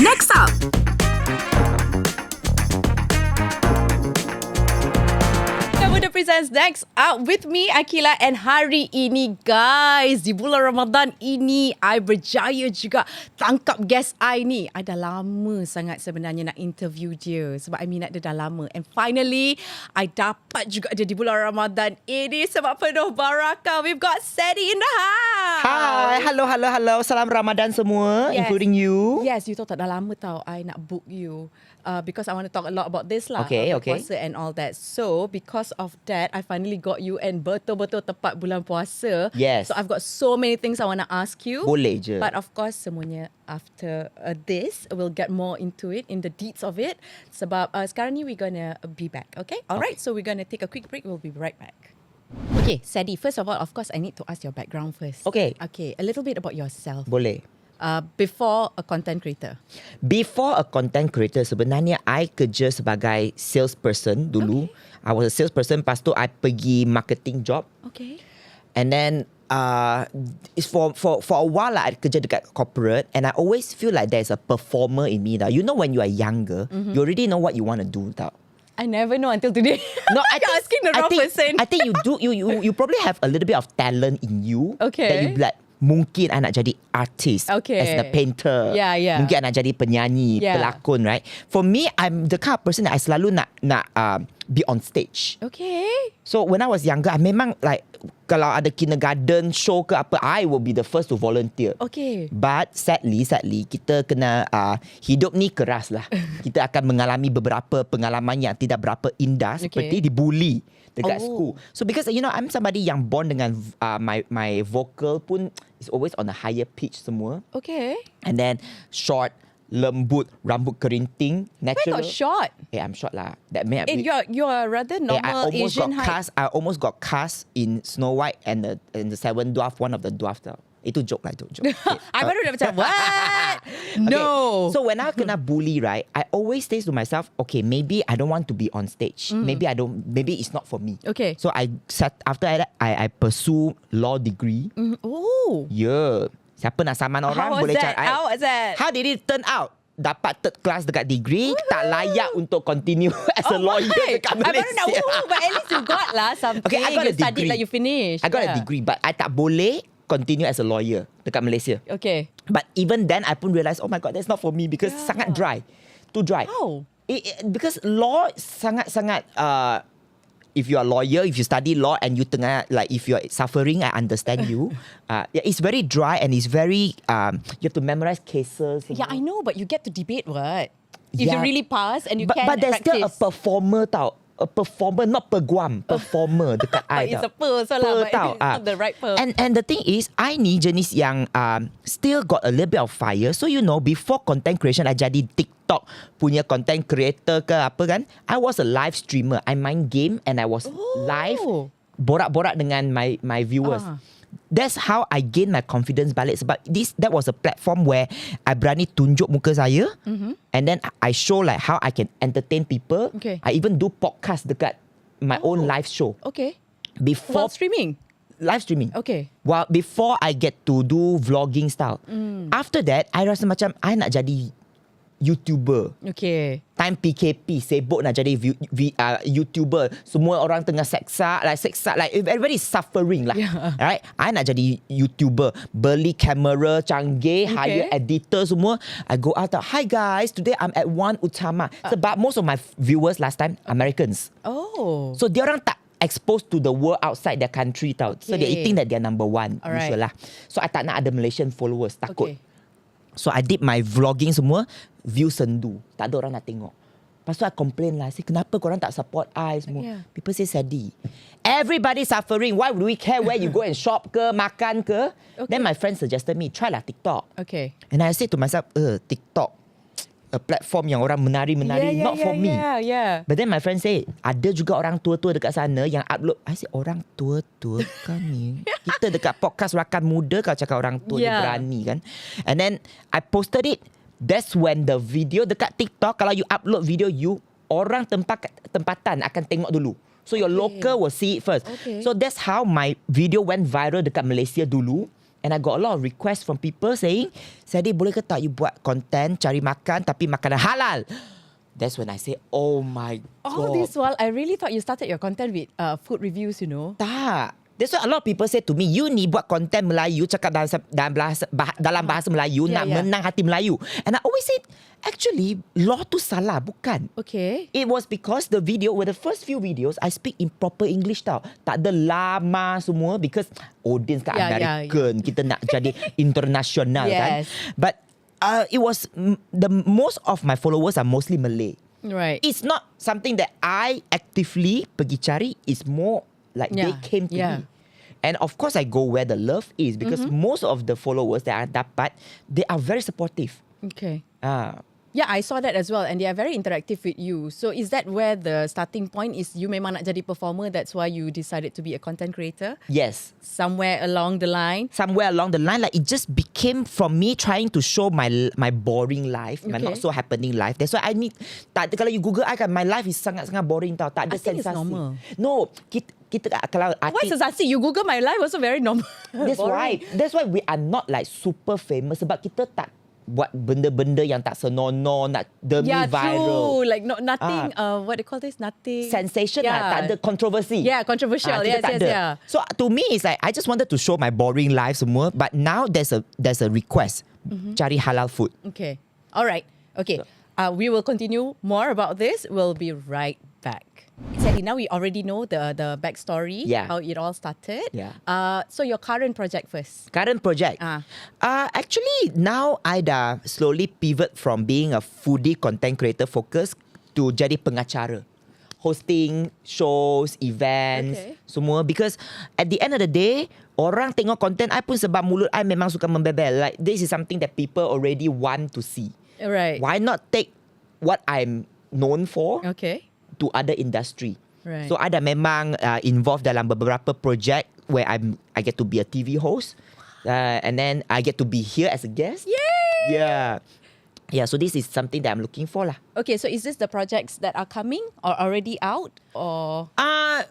Next up. Moden presents Next Up with me, Akila. And hari ini guys, di bulan Ramadan ini, I berjaya juga tangkap guest I ni. I dah lama sangat sebenarnya nak interview dia, sebab I minat dia dah lama. And finally, I dapat juga dia di bulan Ramadan ini sebab penuh barakah. We've got Ceddy in the house. Hi, hello. Salam Ramadan semua, including you. Yes, you tahu tak, dah lama tau I nak book you. Because I want to talk a lot about this lah. Okay. Puasa and all that. So, because of that, I finally got you and betul-betul tepat bulan puasa. Yes. So, I've got so many things I want to ask you. Boleh je. But of course, semuanya after this, we'll get more into it, in the deets of it. Sebab sekarang ni we're gonna be back, okay? Alright, so we're gonna take a quick break. We'll be right back. Okay, Ceddy, first of all, of course, I need to ask your background first. Okay. Okay, a little bit about yourself. Boleh. Before a content creator. Before a content creator, sebenarnya I kerja sebagai salesperson dulu. Okay. I was a salesperson, lepas tu I pergi marketing job. Okay. And then it's for a while lah, I kerja dekat corporate, and I always feel like there's a performer in me. You know, when you are younger, you already know what you want to do. I never know until today. No, You're asking the wrong person. I think you do. You probably have a little bit of talent in you. Okay. That you like. Mungkin I nak jadi artist, okay, as a painter. Yeah. Mungkin I nak jadi penyanyi, pelakon, right? For me, I'm the kind of person that I selalu nak be on stage. Okay. So when I was younger, I memang like, kalau ada kindergarten show ke apa, I will be the first to volunteer. Okay. But sadly, kita kena hidup ni keras lah. Kita akan mengalami beberapa pengalaman yang tidak berapa indah, seperti dibuli dekat school. So because you know, I'm somebody yang born dengan my vocal pun is always on a higher pitch semua. Okay. And then short, lembut, rambut kerinting, natural. Why not short? I'm short lah. That may you're rather normal Asian height. I almost got cast in Snow White and the Seven Dwarf, one of the dwarfs tau. Itu joke lah, joke. I baru dah macam, what? No. Okay. So when I kena bully, right, I always say to myself, okay, maybe I don't want to be on stage. Maybe it's not for me. Okay. So after that, I pursue law degree. Oh. Yeah. Siapa nak saman orang boleh cari. How was that? How did it turn out? Dapat third class dekat degree, tak layak untuk continue as a lawyer dekat Malaysia. I baru nak, but at least you got lah something. Okay, I got a you studied degree. like you finished. I got a degree, but I tak boleh continue as a lawyer dekat Malaysia. Okay. But even then, I pun realise, oh my God, that's not for me because sangat dry. Too dry. How? Because law sangat-sangat... if you are a lawyer, if you study law and you tengah, like if you're suffering, I understand you. It's very dry and it's very... you have to memorize cases. Yeah, I know, but you get to debate what? If you really pass and you can But there's practice. still a performer tau. A performer, not peguam. Performer dekat I It's tau. a per so lah, but tau. it's not the right per. And the thing is, I ni jenis yang still got a little bit of fire. So you know, before content creation, I jadi TikTok punya content creator ke apa kan. I was a live streamer. I main game and I was live borak-borak dengan my viewers. That's how I gain my confidence balik. Sebab that was a platform where I berani tunjuk muka saya, and then I show like how I can entertain people. Okay. I even do podcast dekat my own live show. Okay. Before While streaming? Live streaming. Okay. Well, before I get to do vlogging style. After that, I rasa macam I nak jadi YouTuber. Okay. Time PKP, sibuk nak jadi YouTuber. Semua orang tengah seksa, like everybody is suffering lah. Yeah. Alright, I nak jadi YouTuber. Beli kamera canggih, hire editor semua. I go out, hi guys, today I'm at One Utama. Sebab most of my viewers last time Americans. Oh. So dia orang tak exposed to the world outside their country tau. So they think that they're number one. Alright. Usual lah. So I tak nak ada Malaysian followers, takut. Okay. So I did my vlogging semua, view sendu. Tak ada orang nak tengok. Lepas tu I complain lah, say kenapa korang tak support I semua. People say Ceddy, everybody suffering, why would we care where you go and shop ke, makan ke. Then my friend suggested me, try lah TikTok. Okay. And I said to myself, TikTok, a platform yang orang menari-menari, not for me. Yeah. But then my friend say, ada juga orang tua-tua dekat sana yang upload. I say, orang tua-tua kan ni. Kita dekat podcast Rakan Muda, kau cakap orang tua dia berani kan. And then I posted it. That's when the video dekat TikTok, kalau you upload video, orang tempatan akan tengok dulu. So your local will see it first. So that's how my video went viral dekat Malaysia dulu. And I got a lot of requests from people saying, Ceddy, boleh ke tak you buat content cari makan tapi makanan halal? That's when I say, oh my All God. this while, I really thought you started your content with food reviews, you know. Tak. That's why a lot of people say to me, you ni buat konten Melayu, cakap dalam bahasa Melayu, nak menang hati Melayu. And I always say, actually, law tu salah, bukan. Okay. It was because the first few videos, I speak in proper English tau. Tak ada lama semua because audience kat American. Kita nak jadi international kan. But it was, the most of my followers are mostly Malay. Right. It's not something that I actively pergi cari. It's more like they came to me. And of course, I go where the love is because most of the followers that I dapat, they are very supportive. Okay. Yeah, I saw that as well, and they are very interactive with you. So is that where the starting point is? You memang nak jadi performer, that's why you decided to be a content creator? Yes. Somewhere along the line, like it just became from me trying to show my boring life, my not so happening life. That's why I need. Kalau you Google, my life is sangat-sangat boring tau. Tak ada think sensasi. it's normal. No, kita kalau why sensasi? You Google my life also very normal. That's why we are not like super famous sebab kita tak buat benda-benda yang tak senonoh, nak demi viral. True. Like nothing, what do you call this? Nothing. Sensation lah, tak ada controversy. Yeah, controversial. Yes. So to me, it's like, I just wanted to show my boring life semua, but now there's a request. Cari halal food. Okay. All right. Okay. We will continue more about this. We'll be right back. Ceddy, now we already know the backstory, how it all started. So your current project first. Current project? Actually, now I dah slowly pivot from being a foodie content creator focus to jadi pengacara. Hosting shows, events, semua. Because at the end of the day, orang tengok content I pun sebab mulut I memang suka membebel. Like, this is something that people already want to see. Right. Why not take what I'm known for to other industry? Right. So I dah memang involved dalam beberapa project where I get to be a TV host, and then I get to be here as a guest. Yay! Yeah, so this is something that I'm looking for lah. Okay, so is this the projects that are coming or already out? Or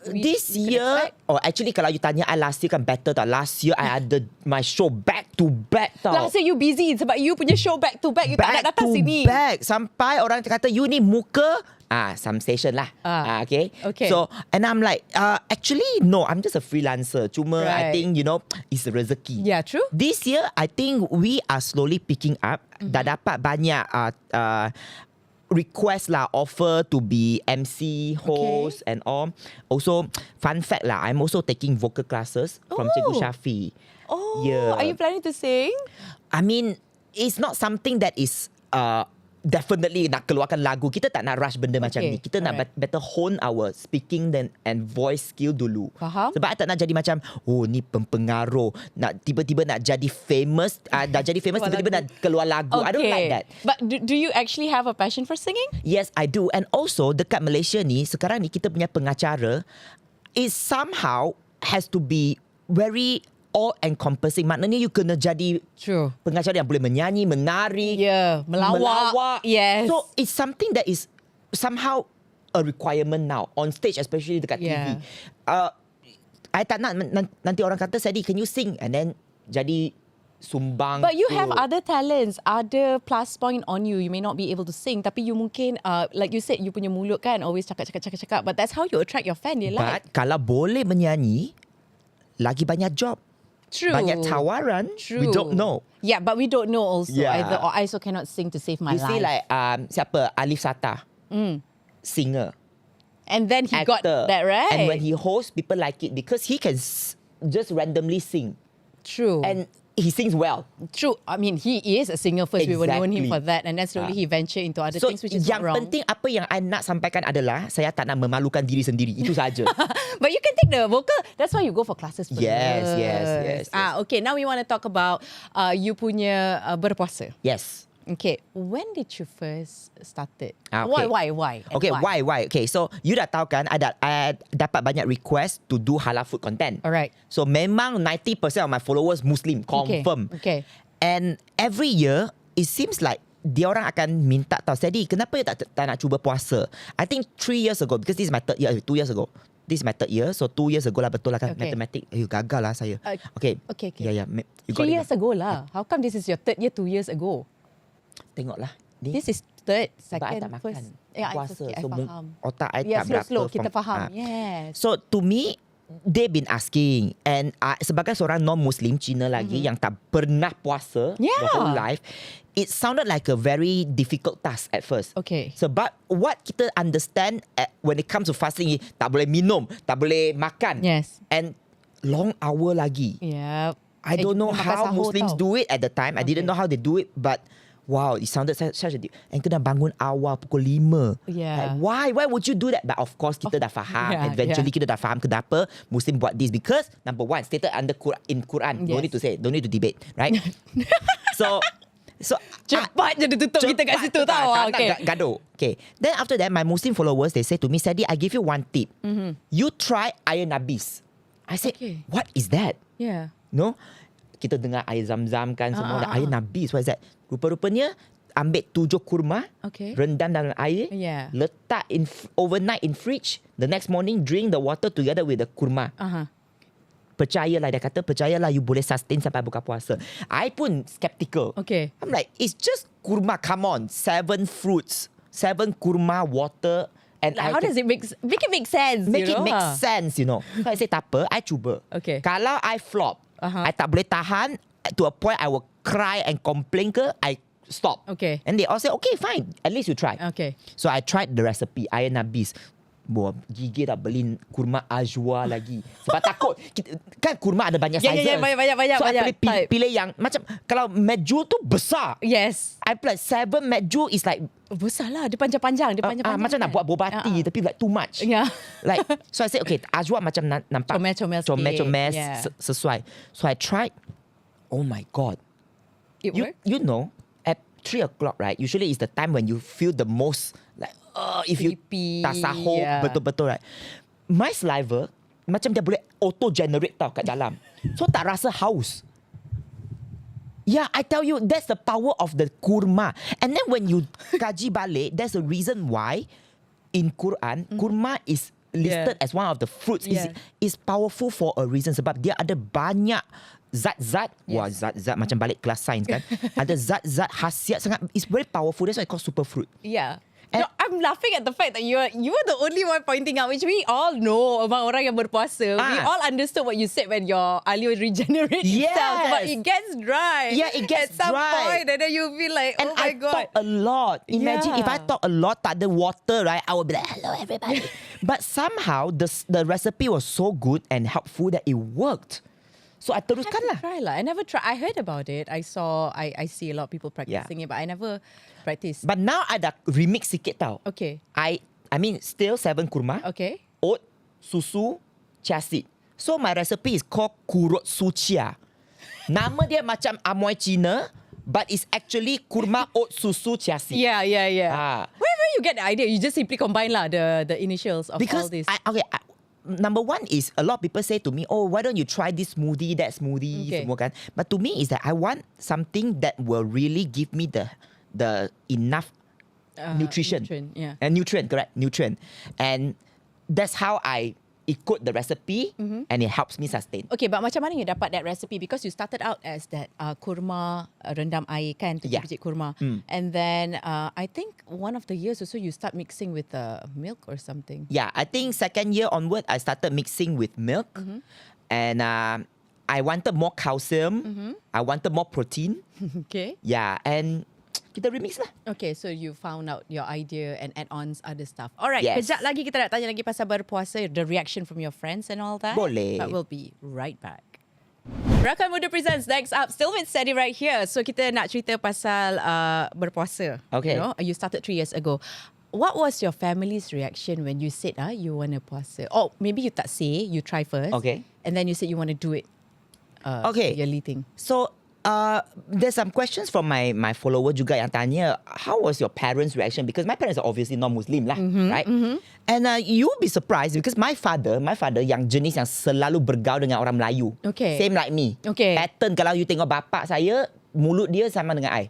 this year, or actually kalau you tanya I last year kan better tau. Last year I ada my show back to back tau. Last year you busy sebab you punya show back to back. You tak nak datang sini. Back. Sampai orang kata you ni muka some station lah. Okay. So, and I'm like, actually, no, I'm just a freelancer. Cuma, I think, it's a rezeki. Yeah, true. This year, I think we are slowly picking up. Dah dapat banyak request lah, offer to be MC, host and all. Also, fun fact lah, I'm also taking vocal classes from Cikgu Syafi. Are you planning to sing? I mean, it's not something that is definitely nak keluarkan lagu. Kita tak nak rush benda macam ni. Kita nak better hone our speaking and voice skill dulu. Faham? Sebab I tak nak jadi macam, ni pempengaruh. Nak tiba-tiba nak jadi famous. Dah jadi famous, tiba-tiba nak keluar lagu. I don't like that. But do you actually have a passion for singing? Yes, I do. And also, dekat Malaysia ni, sekarang ni kita punya pengacara is somehow has to be very all-encompassing. Maknanya you kena jadi pengacara yang boleh menyanyi, menari, melawak. Yes. So it's something that is somehow a requirement now on stage, especially dekat TV. I tak nak nanti orang kata, Ceddy, can you sing? And then jadi sumbang. But you have other talents, other plus point on you. You may not be able to sing, tapi you mungkin, like you said, you punya mulut kan always cakap. But that's how you attract your fan. But kalau boleh menyanyi, lagi banyak job. True. Banyak tawaran. We don't know. Yeah, but we don't know also either. Or I also cannot sing to save my life. You see like siapa? Alif Sata. Singer. And then he actor. got that right. And when he hosts, people like it because he can just randomly sing. True. And he sings well. True. I mean, he is a singer first. We were known him for that. And then slowly he ventured into other things, which is not wrong. Yang penting apa yang I nak sampaikan adalah saya tak nak memalukan diri sendiri. Itu saja. But you can take the vocal. That's why you go for classes first. Yes. Okay, now we want to talk about you punya berpuasa. Yes. Okay, when did you first started? Okay. Why? Okay, why? Okay, so you dah tahu kan, I dapat banyak request to do halal food content. Alright. So memang 90% of my followers Muslim, confirm. Okay. And every year, it seems like dia orang akan minta tahu, Ceddy, kenapa you tak nak cuba puasa? I think 3 years ago, because this is my 3rd year, 2 years ago. this is my 3rd year. So 2 years ago lah, betul lah kan. Okay. Matematik, gagal lah saya. Okay. Okay. Yeah. You 3 got years ago lah. How come this is your 3rd year 2 years ago? Tengoklah. This is 3rd, sebab I 2nd, tak makan. 1st. Yeah, Puasa. it's okay. I So faham. otak I Yeah, tak berapa. slow. Kita faham. Yes. So to me, they've been asking, and sebagai seorang non-Muslim Cina lagi yang tak pernah puasa the whole life, it sounded like a very difficult task at first. Okay. Sebab what kita understand when it comes to fasting, tak boleh minum, tak boleh makan, Yes. and long hour lagi. Yeah. I don't know how Muslims do it at the time. I didn't know how they do it, but wow, it sounded such a... And kena bangun awal pukul 5. Yeah. Like, why would you do that? But of course, kita dah faham. Eventually, kita dah faham kenapa Muslim buat this. Because, number one, stated under in Quran. Don't need to say, don't need to debate. Right? So Cepat je dia tutup kita kat situ tau. Okay. Gaduh. Okay. Then after that, my Muslim followers, they say to me, Ceddy, I give you one tip. You try air nabis. I said, what is that? Yeah. No? Kita dengar air zam-zam kan semua. Air nabis, what is that? Rupa-rupanya ambil 7 kurma, rendam dalam air, letak overnight in fridge. The next morning, drink the water together with the kurma. Percayalah, dia kata, percayalah you boleh sustain sampai buka puasa. I pun skeptical. Okay. I'm like, it's just kurma, come on. 7 fruits, 7 kurma, water. And like, how does it make it make sense? Make it make sense, you know. So I say, tak apa, I cuba. Okay. Kalau I flop, I tak boleh tahan, to a point I will cry and complain ke, I stop. Okay. And they all say, okay, fine. At least you try. Okay. So I tried the recipe, air nabis. Buah, gigi dah beli kurma ajwa lagi. Sebab takut. Kan kurma ada banyak sizes. Ya, banyak. So I pilih yang, macam, kalau medju tu besar. Yes. I play 7 medju is like, besar lah. Dia panjang-panjang. macam nak buat bobati, tapi like too much. Yeah. Like, so I said, okay, ajwa macam nampak comel sesuai. So I tried. Oh my God. It worked? You know, at 3 o'clock, right? Usually it's the time when you feel the most like, if sleepy, you tak sahur, betul-betul, right? My saliva, macam dia boleh auto-generate tau kat dalam. So tak rasa haus. Yeah, I tell you, that's the power of the kurma. And then when you kaji balik, there's a reason why in Quran, kurma is listed as one of the fruits. Is powerful for a reason. Sebab dia ada banyak zat-zat. Wah, zat-zat macam balik kelas sains kan. Ada zat-zat khasiat sangat. It's very powerful. That's why it's called superfruit. Yeah. No, I'm laughing at the fact that you are the only one pointing out, which we all know about orang yang berpuasa. We all understood what you said when your alio regenerate itself. But it gets dry. Yeah, it gets at some dry. point, and then you feel like, and oh my God. I talk a lot. Imagine if I talk a lot, tak ada water, right? I would be like, hello everybody. But somehow, the recipe was so good and helpful that it worked. So I teruskan lah. I never try. I heard about it. I see a lot of people practicing it, but I never practice. But now I dah remix sikit tau. Okay. I mean still 7 kurma. Okay. Oat, susu, chia seed. So my recipe is called kurut sucia. Nama dia macam amoy Cina, but it's actually kurma, oat, susu, chia seed. Yeah. Where you get the idea? You just simply combine lah the initials of all this. Number one is a lot of people say to me, oh, why don't you try this smoothie, that smoothie, semua kan. But to me is that I want something that will really give me the enough nutrition. Nutrient. And that's how I ikut the recipe and it helps me sustain. Okay, but macam mana you dapat that recipe? Because you started out as that kurma rendam air kan, 7 biji kurma. And then I think one of the years or so you start mixing with milk or something. Yeah, I think 2nd year onward I started mixing with milk. And I wanted more calcium. I wanted more protein. Okay. Yeah, and kita remix lah. Okay, so you found out your idea and add-ons other stuff. Alright, Yes. kejap lagi kita nak tanya lagi pasal berpuasa, the reaction from your friends and all that. Boleh. But we'll be right back. Rakan Muda presents Next Up, still with Ceddy right here. So kita nak cerita pasal berpuasa. Okay. You started 3 years ago. What was your family's reaction when you said you want to puasa? Oh, maybe you tak say, you try first. Okay. And then you said you want to do it. Okay. Yearly thing. So, there's some questions from my follower juga yang tanya, how was your parents' reaction? Because my parents are obviously non-Muslim lah, right? And you'll be surprised because my father yang jenis yang selalu bergaul dengan orang Melayu. Okay. Same like me. Okay. Pattern kalau you tengok bapak saya, mulut dia sama dengan I.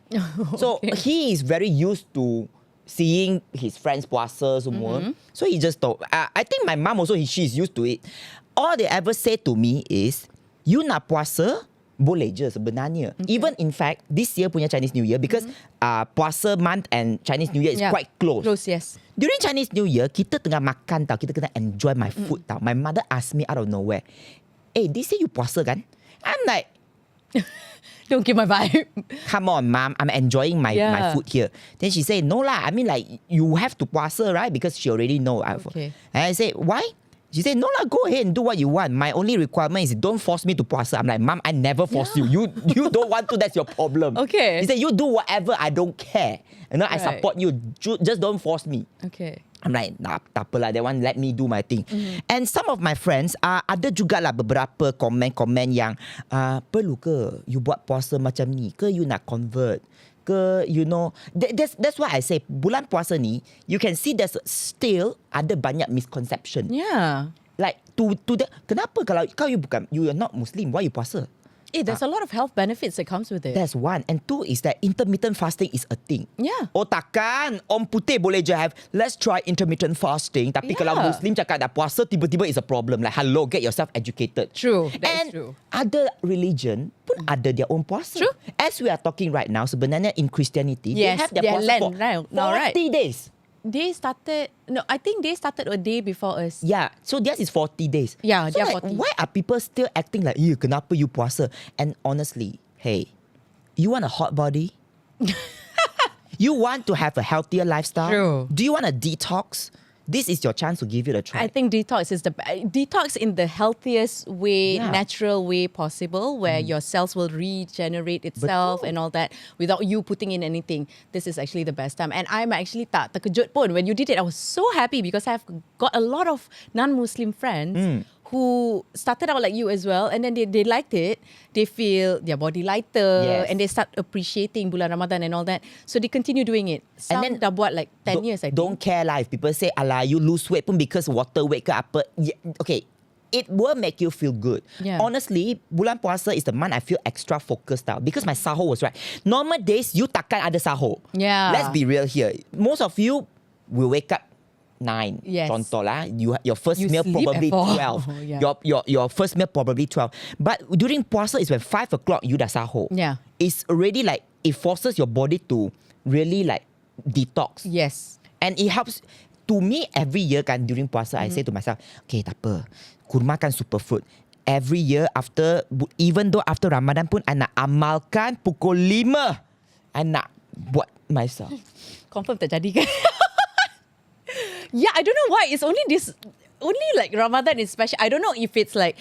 So he is very used to seeing his friends puasa semua. So he just thought, I think my mum also, she's used to it. All they ever say to me is, you nak puasa, boleh je sebenarnya. Even in fact, this year punya Chinese New Year, because puasa month and Chinese New Year is quite close. Close, yes. During Chinese New Year, kita tengah makan tau, kita kena enjoy my food tau. My mother asked me out of nowhere, hey, this year you puasa kan? I'm like, don't give my vibe. come on, mom, I'm enjoying my food here. Then she said, no lah, I mean like, you have to puasa, right? Because she already know. Okay. And I said, why? She said, no lah, go ahead and do what you want. My only requirement is don't force me to puasa. I'm like, mom, I never force you. You don't want to, that's your problem. Okay. He said, you do whatever, I don't care. You know, I support you. Just don't force me. Okay. I'm like, nah, tak apalah, that one let me do my thing. And some of my friends, ada jugalah beberapa komen-komen yang, perlu ke you buat puasa macam ni? Ke you nak convert? Ke, you know, that's why I say, bulan puasa ni, you can see there's still ada banyak misconception. Yeah. Like, to the, kenapa kalau you are not Muslim, why you puasa? There's a lot of health benefits that comes with it. That's one. And two is that intermittent fasting is a thing. Yeah. Oh takkan orang putih boleh je have, let's try intermittent fasting. Tapi kalau Muslim cakap dah puasa, tiba-tiba is a problem. Like, hello, get yourself educated. True. That And is true. other religion pun ada their own puasa. True. As we are talking right now, sebenarnya in Christianity, they Yes, have their their puasa Lent for now, 40 right? days. I think they started a day before us. Yeah, so theirs is 40 days. Yeah, so they are like, 40. why are people still acting like, kenapa you puasa? And honestly, hey, you want a hot body? You want to have a healthier lifestyle? True. Do you want a detox? This is your chance to give it a try. I think detox is detox in the healthiest way, Yeah. natural way possible, where your cells will regenerate itself and all that without you putting in anything. This is actually the best time. And I'm actually tak terkejut pun when you did it. I was so happy because I've got a lot of non-Muslim friends who started out like you as well, and then they liked it. They feel their body lighter, and they start appreciating bulan Ramadan and all that. So they continue doing it. Some And then dah buat like 10 years, I think. Don't care lah if people say, alah, you lose weight pun because water weight ke apa. Yeah, okay, it will make you feel good. Yeah. Honestly, bulan puasa is the month I feel extra focused now because my sahur was right. Normal days, you takkan ada sahur. Yeah. Let's be real here. Most of you will wake up 9. Yes. Contoh lah, your first You meal sleep probably at 4. 12. Yeah. Your first meal probably 12. But during puasa is when 5 o'clock you dah sahur. Yeah. It's already like, it forces your body to really like detox. Yes. And it helps. To me, every year kan during puasa, I say to myself, okay, tak apa, kurma kan superfood. Every year even though after Ramadan pun, I nak amalkan pukul 5. I nak buat myself. Confirm tak jadi kan? Yeah, I don't know why. It's only like Ramadan is special. I don't know if it's like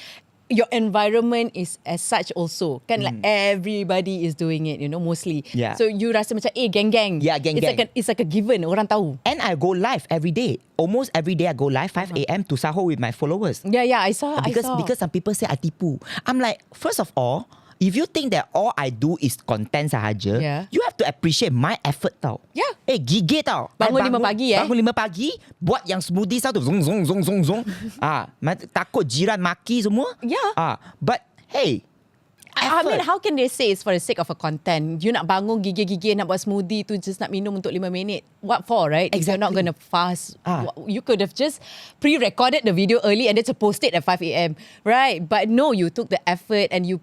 your environment is as such also. Kan like everybody is doing it, you know, mostly. Yeah. So you rasa macam, geng-geng. Yeah, geng-geng. It's like a given. Orang tahu. And I go live every day. Almost every day I go live 5 a.m. to sahur with my followers. Yeah, I saw. Because some people say I tipu. I'm like, first of all, if you think that all I do is content sahaja, you have to appreciate my effort tau. Yeah. Gigit tau. Bangun 5 pagi Bangun 5 pagi, buat yang smoothies tau tu. Zong, zong, zong, zong, zong. Takut jiran maki semua. Yeah. But hey, I mean, how can they say it's for the sake of a content? You nak bangun gigit-gigit, nak buat smoothie tu just nak minum untuk 5 minit. What for, right? If you're not going to fast. You could have just pre-recorded the video early and then to post it at 5 a.m. Right? But no, you took the effort and you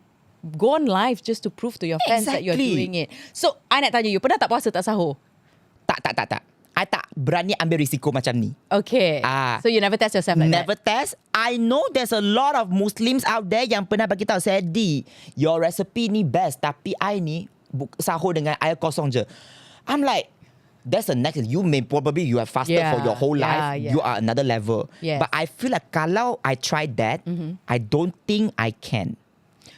go on live just to prove to your fans that you're doing it. So, I nak tanya you, pernah tak puasa tak sahur? Tak. I tak berani ambil risiko macam ni. Okay. So you never test yourself like Never test. I know there's a lot of Muslims out there yang pernah bagi tahu, Ceddy, your recipe ni best, tapi I ni sahur dengan air kosong je. I'm like, that's the next. You have fasted for your whole life. Yeah. You are another level. Yes. But I feel like kalau I tried that, I don't think I can.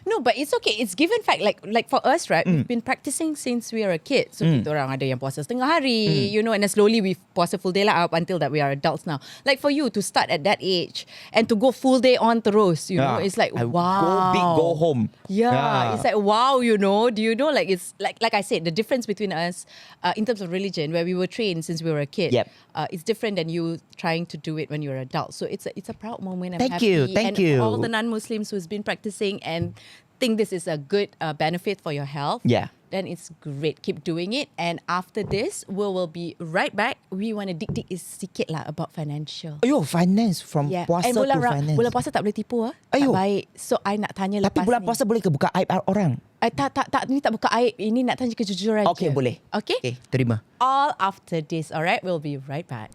No, but it's okay. It's given fact. Like for us, right? We've been practicing since we were a kid. So kita orang ada yang puasa setengah hari, you know, and then slowly we puasa full day lah up until that we are adults now. Like for you to start at that age and to go full day on terus, you know, it's like I wow. Go big, go home. Yeah, it's like wow, you know. Do you know, like it's like I said, the difference between us in terms of religion, where we were trained since we were a kid, it's different than you trying to do it when you're an adult. So it's a proud moment. I'm Thank happy. you. And all the non-Muslims who's been practicing and think this is a good benefit for your health. Yeah. then it's great. Keep doing it. And after this, we will be right back. We want to dig sikit lah about financial. Ayo, finance from puasa And to finance. bulan puasa tak boleh tipu ah. Ayo. Tak baik. So I nak tanya Tapi lepas bulan ni. puasa boleh ke buka aib orang? Tak, ni tak buka aib. Ini nak tanya kejujuran Okay, je. boleh. Okay? Okay, terima. All after this. Alright, we'll be right back.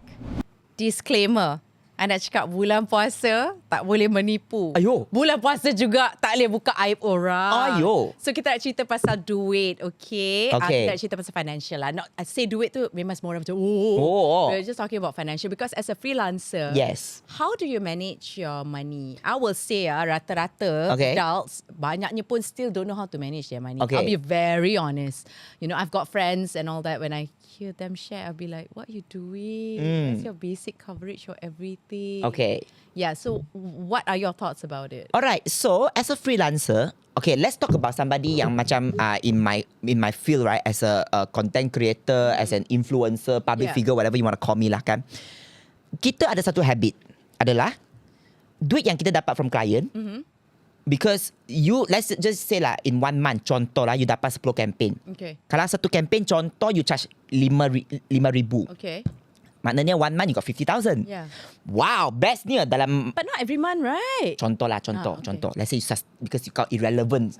Disclaimer. I nak cakap bulan puasa tak boleh menipu. Ayo. Bulan puasa juga tak boleh buka aib orang. Ayo. So kita nak cerita pasal duit, okay? Okay. Kita nak cerita pasal financial lah. Not, I say duit tu memang semua orang macam, We're just talking about financial because as a freelancer, Yes. how do you manage your money? I will say rata-rata Okay. adults, banyaknya pun still don't know how to manage their money. Okay. I'll be very honest. You know, I've got friends and all that. When I hear them share, I'll be like, what are you doing? What's your basic coverage for everything? Okay. Yeah, so what are your thoughts about it? Alright, so as a freelancer, okay, let's talk about somebody yang macam in my field, right? As a content creator, as an influencer, public Yeah. figure, whatever you want to call me lah kan. Kita ada satu habit adalah duit yang kita dapat from client. Because you, let's just say lah, in 1 month, contoh lah, you dapat 10 campaign. Okay. Kalau satu campaign, contoh you charge 5,000. Okay. Maknanya 1 month you got 50,000. Yeah. Wow, bestnya dalam But not every month, right? contoh. Okay. Let's say because you got irrelevant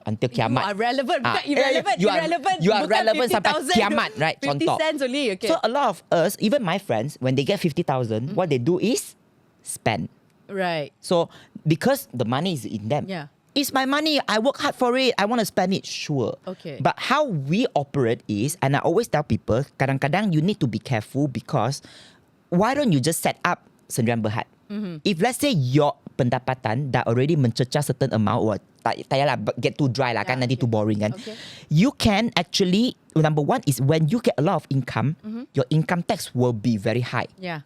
until kiamat. You are relevant. Bukan irrelevant. You are irrelevant. You are Bukan relevant sampai 50,000. kiamat, right? 50 Contoh. cents only, okay. So a lot of us, even my friends, when they get 50,000, what they do is spend. Right. So because the money is in them. Yeah. It's my money. I work hard for it. I want to spend it, sure. Okay. But how we operate is, and I always tell people, kadang-kadang you need to be careful because why don't you just set up sendirian berhad? If let's say your pendapatan dah already mencecah certain amount, or tak payahlah get too dry lah kan, Yeah, nanti too boring kan. Okay. You can actually, number one is when you get a lot of income, your income tax will be very high. Yeah.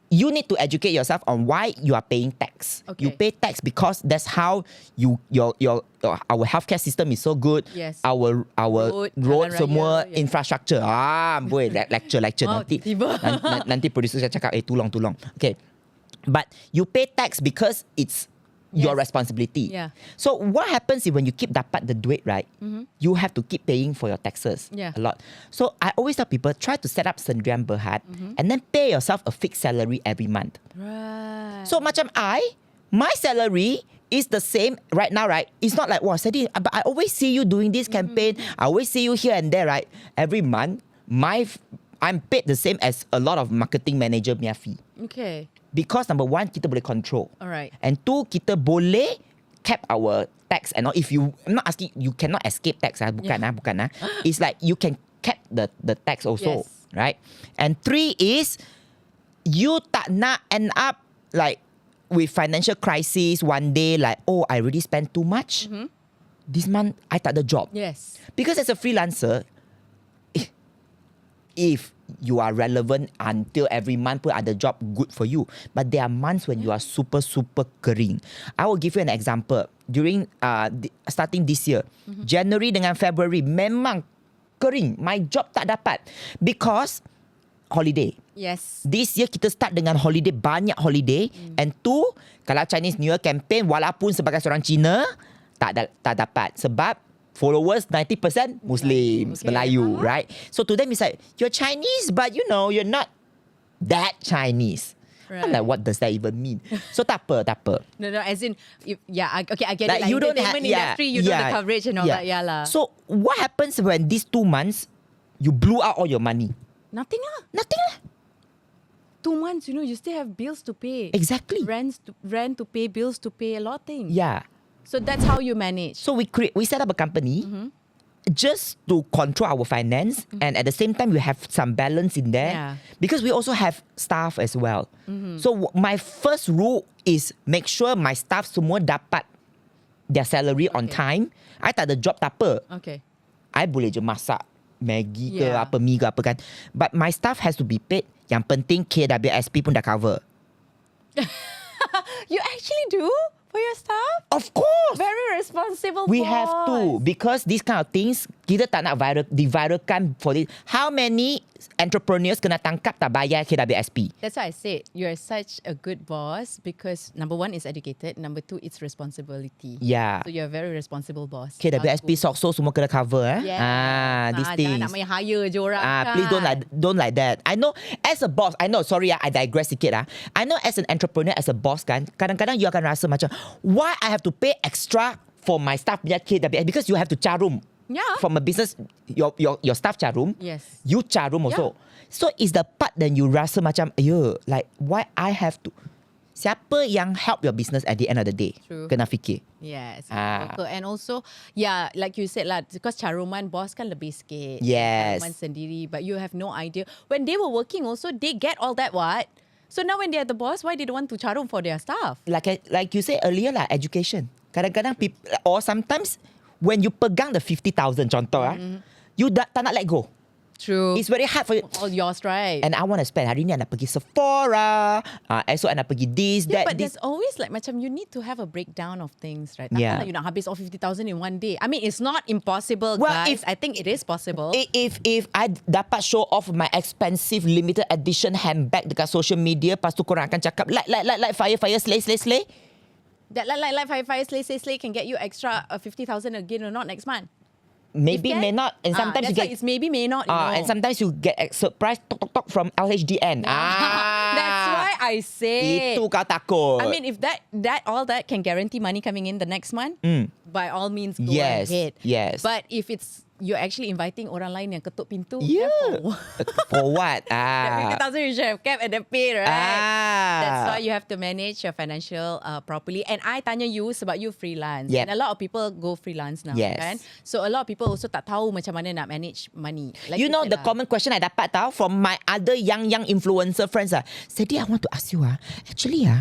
You need to educate yourself on why you are paying tax. Okay. You pay tax because that's how our healthcare system is so good. Yes. Our Road, road jalan semua raya, yeah. infrastructure. Boleh lecture Wow, nanti. tiba-tiba. Nanti producer saya cakap tolong. Okay. But you pay tax because it's your Yes. responsibility. Yeah. So what happens is when you keep dapat the duit, right? You have to keep paying for your taxes Yeah. a lot. So I always tell people, try to set up sendirian berhad and then pay yourself a fixed salary every month. Right. So macam my salary is the same right now, right? It's not like, wow, Ceddy, but I always see you doing this campaign. I always see you here and there, right? Every month, I'm paid the same as a lot of marketing manager punya fee. Okay. Because number one, kita boleh control. Alright. And two, kita boleh cap our tax. And if you, I'm not asking, you cannot escape tax. Bukan. It's like you can cap the tax also. Yes. Right? And three is, you tak nak end up like with financial crisis one day, like, oh, I already spent too much. This month, I tak ada job. Yes. Because as a freelancer, if you are relevant until every month pun ada job, good for you. But there are months when you are super kering. I will give you an example. During starting this year, January dengan February memang kering. My job tak dapat because holiday. Yes. This year kita start dengan holiday, banyak holiday. And two, kalau Chinese New Year campaign, walaupun sebagai seorang Cina, tak dapat. Sebab followers 90% Muslims, Okay. Melayu, right? So to them it's like, you're Chinese, but you know, you're not that Chinese. Right. I'm like, what does that even mean? So tak apa. No, as in, I get Like, it. you don't have, entertainment industry, you know the coverage and all that, yeah lah. So what happens when these 2 months, you blew out all your money? Nothing lah. Nothing lah. 2 months, you know, you still have bills to pay. Exactly. Rent to pay, bills to pay, a lot of things. Yeah. So that's how you manage. So we set up a company just to control our finance, and at the same time we have some balance in there, Yeah. because we also have staff as well. So my first rule is make sure my staff semua dapat their salary on Okay. time. I tak ada job tak apa. Okay. I boleh je masak Maggi ke Yeah. apa, mi ke apa kan. But my staff has to be paid. Yang penting KWSP pun dah cover. You actually do for your staff? Of course. Very responsible We boss. have to, because these kind of things Kita tak nak diviralkan for this. How many entrepreneurs kena tangkap tak bayar KWSP? That's why I said you're such a good boss because number one is educated, number two it's responsibility. Yeah. So you're a very responsible boss. KWSP, SOXO semua kena cover Yes. these things. Jangan nak main hire je orang kan. Please don't like that. I know as a boss, sorry I digress sikit I know as an entrepreneur, as a boss kan, kadang-kadang you akan rasa macam why I have to pay extra for my staff punya KWSP because you have to carum. Yeah. From a business, your staff carum. Yes. You carum also. So is the part that you rasa macam, like why I have to? Siapa yang help your business at the end of the day? True. Kena fikir. Yes. And also, like you said lah, because caruman boss kan lebih sikit. Yes. Caruman sendiri, but you have no idea. When they were working also, they get all that what? So now when they're the boss, why they don't want to carum for their staff? Like you said earlier lah, education. Kadang-kadang people, or sometimes when you pegang the 50,000 contoh you tak nak let go. True. It's very hard for you. All yours, right? And I want to spend. Hari ni I nak pergi Sephora. Esok I nak pergi this, that, but this. there's always like macam you need to have a breakdown of things, right? Yeah. Takkan you nak habis all 50,000 in one day. I mean, it's not impossible, Well, guys. I think it is possible. If I dapat show off my expensive limited edition handbag dekat social media, lepas tu korang akan cakap like, fire, slay. That fire, slay can get you extra 50,000 again or not next month. Maybe, may not. And sometimes you that's get... why it's maybe, may not. You know. And sometimes you get a surprise tok from LHDN. That's why I say. Itu kau takut. I mean, if all that can guarantee money coming in the next month, by all means go ahead. Yes. But if it's you're actually inviting orang lain yang ketuk pintu, For what? That 50,000 you should have kept at the pay, right? That's why you have to manage your financial properly. And I tanya you sebab you freelance. Yep. And a lot of people go freelance now, Yes. kan? So a lot of people also tak tahu macam mana nak manage money. Like You know said the common question I dapat tahu from my other young influencer friends Ceddy, I want to ask you actually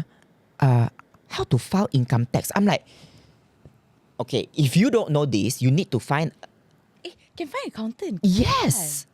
how to file income tax? I'm like, okay, if you don't know this, you need to find. Can find accountant. Yes.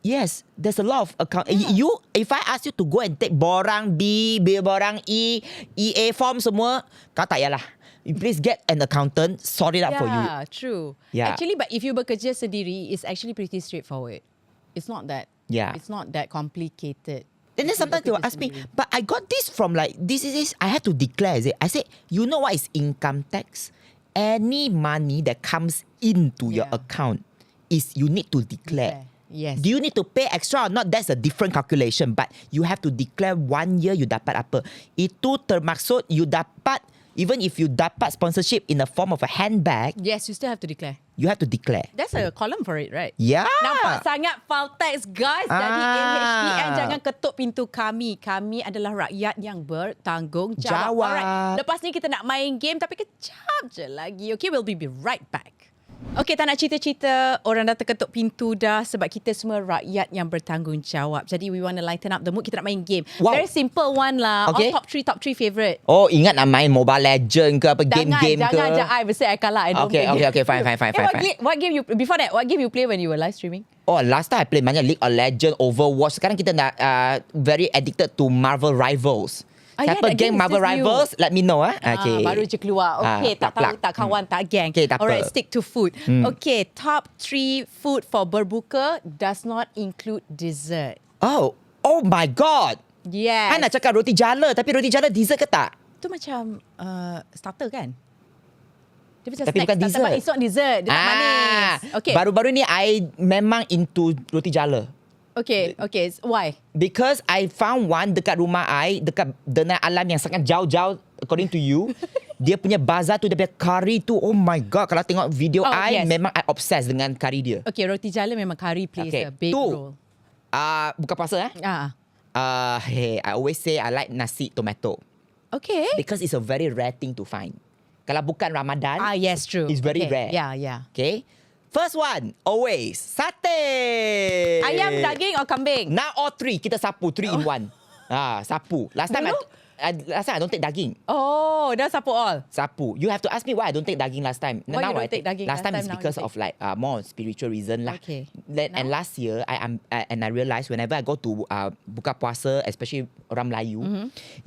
There's a lot of account. If I ask you to go and take borang B, borang E, EA form semua, kau tak payahlah. You please get an accountant, sort it out for you. Yeah, true. Yeah. Actually, but if you bekerja sendiri, it's actually pretty straightforward. It's not that. Yeah. It's not that complicated. And then sometimes they will ask me, but I got this from like, this is I had to declare, is it? I said, you know what is income tax? Any money that comes into your account is you need to declare. Yes. Do you need to pay extra or not? That's a different calculation. But you have to declare 1 year you dapat apa. Itu termaksud you dapat, even if you dapat sponsorship in the form of a handbag, Yes, you still have to declare. you have to declare. That's a column for it, right? Yeah. Nampak sangat file tax, guys. Jadi LHDN jangan ketuk pintu kami. Kami adalah rakyat yang bertanggungjawab. Alright. Lepas ni kita nak main game tapi kejap je lagi. Okay, we'll be right back. Okay, tak nak cerita-cerita orang dah terketuk pintu dah sebab kita semua rakyat yang bertanggungjawab. Jadi we want to lighten up the mood. Kita nak main game. Wow. Very simple one lah. Okay. All top 3 favourite. Oh, ingat nak main Mobile Legend ke apa game-game ke? Jangan je I mesti I kalah. I don't play. Okay, fine. What game you before that? What game you play when you were live streaming? Oh, last time I play banyak League of Legends, Overwatch. Sekarang kita nak very addicted to Marvel Rivals. Siapa that geng game is Marvel just Rivals? Let me know. Okay. Baru je keluar. Okay, tak tahu, tak kawan, tak geng. Okay, tak apa. Alright, stick to food. Okay, top 3 food for berbuka does not include dessert. Oh my God. Yes. I nak cakap roti jala, tapi roti jala dessert ke tak? Itu macam starter kan? Dia macam Tapi snack bukan starter, dessert. but it's not dessert. Dia tak manis. Okay. Baru-baru ni I memang into roti jala. Okay. Why? Because I found one dekat rumah I, dekat Denai Alam yang sangat jauh-jauh according to you. Dia punya bazar tu, dia punya curry tu, oh my God. Kalau tengok video I, memang I obsessed dengan curry dia. Okay, roti jala memang curry plays a big role. Buka puasa hey, I always say I like nasi tomato. Okay. Because it's a very rare thing to find. Kalau bukan Ramadan, yes, true. It's very rare. Yeah. Okay. First one, always sate. Ayam, daging or kambing? Now all 3, kita sapu 3 in 1. Sapu. Last time I don't take daging. Oh, dah sapu all. Sapu. You have to ask me why I don't take daging last time. Why you don't take daging last time is now because you of like more spiritual reason lah. Okay. And last year I realized whenever I go to buka puasa, especially orang Melayu,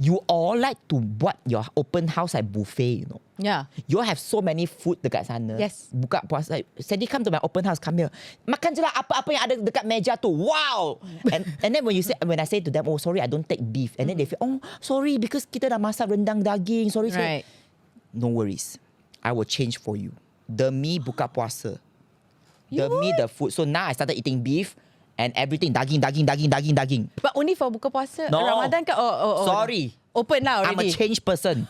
you all like to buat your open house like buffet, you know. Yeah. You all have so many food dekat sana. Yes. Buka puasa. Ceddy, come to my open house. Come here. Makan je lah apa-apa yang ada dekat meja tu. Wow. And then when I say to them, oh sorry, I don't take beef. And then they feel, oh sorry, because kita dah masak rendang daging. Sorry. Right. No worries. I will change for you. Demi buka puasa. Demi the food. So now I started eating beef. And everything, daging. But only for buka puasa? No. Ramadan ke? Oh. Sorry. Open lah I'm a already. changed person.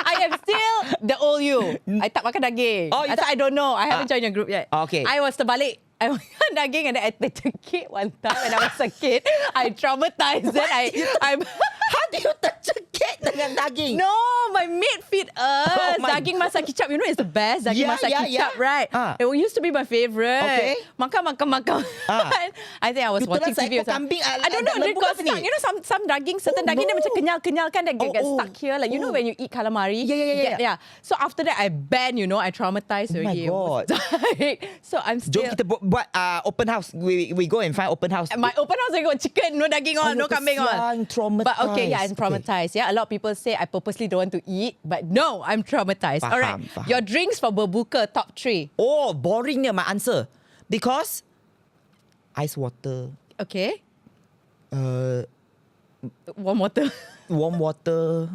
I am still the old you. I tak makan daging. Oh, you I don't know. I haven't joined your group yet. Okay. I was terbalik. I makan daging and then I tercekik one time when I was a kid. I traumatized. Then I'm How do you tercekik dengan daging? No, my maid feed us. Oh my Daging masak kicap. You know it's the best. Daging masak kicap, right? Ah. It used to be my favourite. Okay. Makan. Ah. I think I was You watching telan TV. seekor kambing, I don't know. Dia lembu got ke ni? stuck. You know some daging, certain daging dia macam kenyal kan. Dia get stuck here. Like you know when you eat calamari. Yeah. So after that I banned. I traumatized Oh my already. God. So I'm still. Jom kita buat open house. We go and find open house. My open house I got chicken, no daging on, no kambing on. Kesian, traumatized. But okay, yeah, I'm traumatized. Yeah, a lot of people say I purposely don't want to eat, but no, I'm traumatized. Faham, All right, faham. your drinks for berbuka top 3. Oh, boringnya my answer. Because ice water, Okay, warm warm water,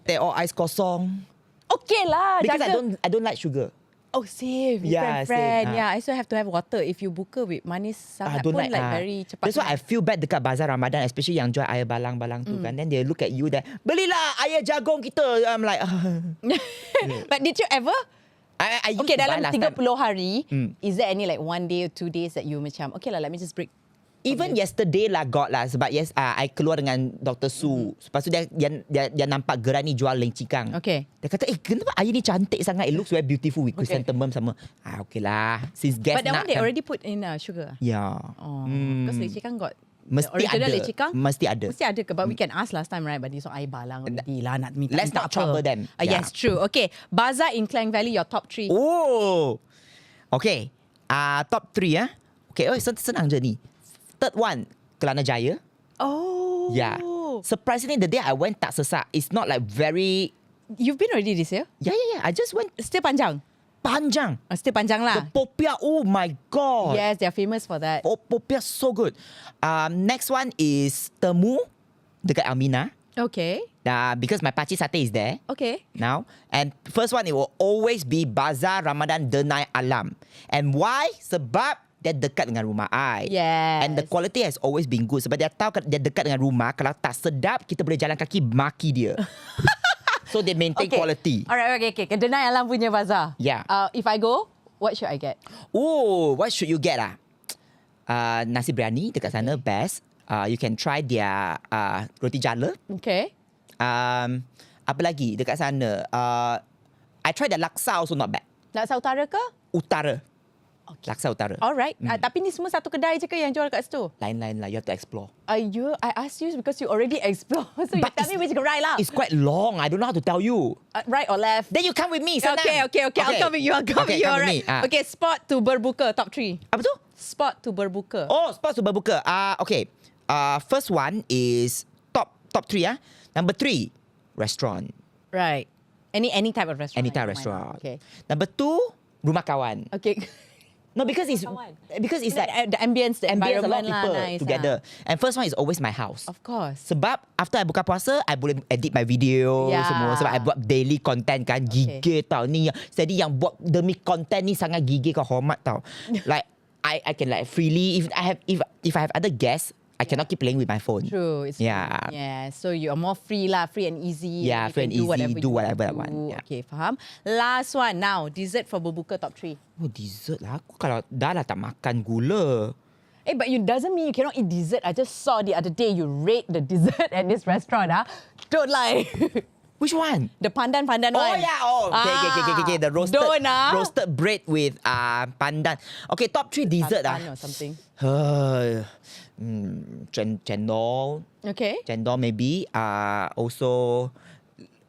teh or ice kosong. Okay lah. Because jaga. I don't like sugar. Oh, same. Yeah, Friend. same. Yeah, I still have to have water. If you buka with manis I sangat don't pun like. very cepat. That's why I feel bad dekat bazar Ramadan, especially yang jual air balang-balang tu kan. Then they look at you that, belilah air jagung kita. I'm like, But did you ever? I used Okay, to buy dalam last 30 time. hari, is there any like 1 day or 2 days that you macam, okay lah, let me just break. Even yesterday lah got lah sebab I keluar dengan Dr. Su. Lepas tu dia nampak gerai ni jual lencikang. Okay. Dia kata, kenapa air ni cantik sangat? It looks very beautiful with chrysanthemum sama. Okay lah. Since guest But that nak one they kan. already put in sugar. Yeah. Oh, because lecikang got Mesti the original ada. lecikang. Mesti ada. Mesti ada ke? But we can ask last time, right? But this air balang. Lah nak minta. Let's not trouble them. Yes, true. Okay. Bazaar in Klang Valley, your top 3. Oh. Okay. Top 3 Okay, senang je ni. Third one, Kelana Jaya. Oh. Yeah. Surprisingly, the day I went tak sesak. It's not like very... You've been already this year? Yeah. I just went Still panjang? panjang. Still panjang The lah. popiah, oh my God. Yes, they're famous for that. Popiah so good. Next one is Temu dekat Almina. Okay. Because my pakcik satay is there Okay. now. And first one, it will always be Bazar Ramadan Denai Alam. And why? Sebab dia dekat dengan rumah I. Yes. And the quality has always been good. Sebab dia tahu dia dekat dengan rumah. Kalau tak sedap, kita boleh jalan kaki maki dia. So they maintain quality. Alright, okay. Denai Alam punya bazaar. Yeah. If I go, what should I get? Oh, what should you get nasi biryani dekat sana best. You can try their roti jala. Okay. Apa lagi dekat sana? I tried the laksa also not bad. Laksa utara ke? Utara. Okay. Laksa utara. Alright. Tapi ni semua satu kedai je ke yang jual kat situ? Lain-lain lah. You have to explore. I asked you because you already explore. So you tell me which kedai lah. It's quite long. I don't know how to tell you. Right or left? Then you come with me. Senang. Okay. I'll come with you. come with Alright. me. Okay, spot to berbuka, top 3. Apa tu? Spot to berbuka. Oh, spot to berbuka. Okay. First one is top 3 Number 3, restaurant. Right. Any type of restaurant. Any type of I don't mind. restaurant. Okay. Number 2, rumah kawan. Okay. No, because it's like the ambience, the ambience, a lot environment of people lah, nice together. And first one is always my house. Of course. Sebab after I buka puasa, I boleh edit my video semua. Sebab I buat daily content kan. Gigih tau. Ni Ceddy yang buat demi content ni sangat gigih kau, hormat tau. Like I can like freely if I have other guests, I cannot keep playing with my phone. True. It's Yeah. true. Yeah. So you are more free lah, free and easy. Yeah, You free can and easy, do you whatever I want. Yeah. Okay, faham. Last one now, dessert for berbuka top 3. Oh, dessert lah. Aku kalau dah lah tak makan gula. But you doesn't mean you cannot eat dessert. I just saw the other day you rate the dessert at this restaurant. Don't lie. Which one? The pandan one. Oh yeah, okay. The roasted bread with pandan. Okay, top 3 dessert Pandan or something. Cendol. Okay. Cendol maybe. Also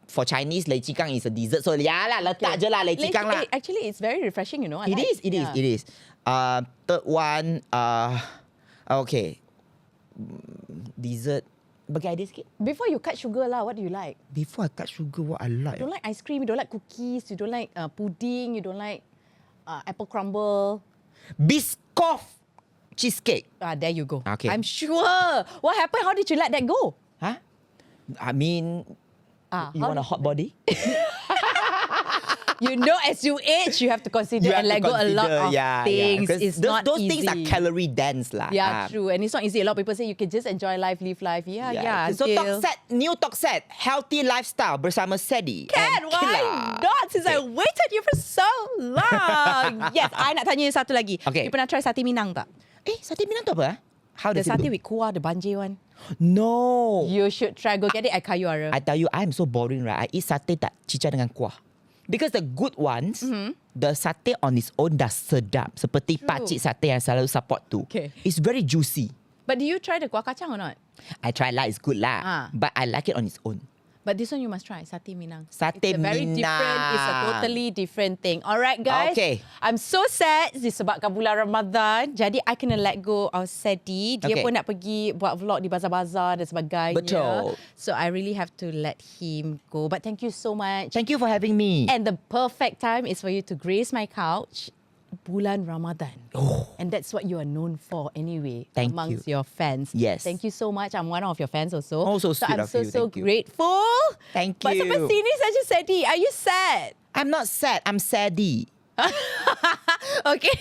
for Chinese, lecikang is a dessert. So yeah lah, letak je lah lecikang lah. Actually, it's very refreshing, you know. I It like. is. Third one, okay. Dessert. Bagi idea sikit. Before you cut sugar lah, what do you like? Before I cut sugar, what I like. You don't like ice cream, you don't like cookies, you don't like pudding, you don't like apple crumble. Biscoff cheesecake. There you go. Okay. I'm sure. What happened? How did you let that go? Huh? I mean, you how want a did- hot body? You know, as you age, you have to consider and let go a lot of things. Yeah. It's those, not those easy. things are calorie dense lah. Yeah, true. And it's not easy. A lot of people say you can just enjoy life, live life. Yeah. So until- new talk set, healthy lifestyle bersama Ceddy. Can, and why Kila. not? Since I waited you for so long. Yes, I nak tanya you satu lagi. Okay. You pernah try sate Minang tak? Sate Minang tu apa? How The does it sate look? with kuah, the banjir one. No. You should try. Go get it at Kayu Ara. I tell you, I'm so boring, right? I eat satay tak cicah dengan kuah. Because the good ones, the satay on its own dah sedap. Seperti True. pakcik satay yang selalu support tu. Okay. It's very juicy. But do you try the kuah kacang or not? I try lah, it's good lah. Ah. But I like it on its own. But this one you must try, sate Minang. Sate It's a very Minang. different, it's a totally different thing. Alright guys, Okay. I'm so sad disebabkan bulan Ramadan. Jadi I kena let go of Ceddy. Dia Okay. pun nak pergi buat vlog di bazar-bazar dan sebagainya. Betul. So I really have to let him go. But thank you so much. Thank you for having me. And the perfect time is for you to grace my couch. Bulan Ramadan. And that's what you are known for anyway. Thank amongst you. your fans. Yes. Thank you so much. I'm one of your fans also. Oh, so So sweet I'm of you. so Thank you. grateful. Thank But sampai you. sini saja Ceddy. Are you sad? I'm not sad, I'm Ceddy. Okay.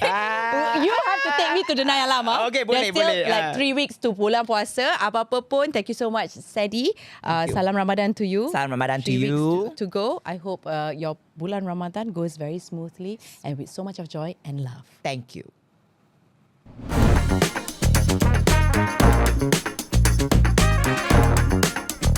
You have to take me to the Naya Lama. Okay, boleh, There's still boleh. like 3 weeks to bulan puasa. Apa-apa pun, thank you so much, Ceddy. you. Salam Ramadan to you. Salam Ramadan to 3 weeks you. to go. I hope your bulan Ramadan goes very smoothly and with so much of joy and love. Thank you.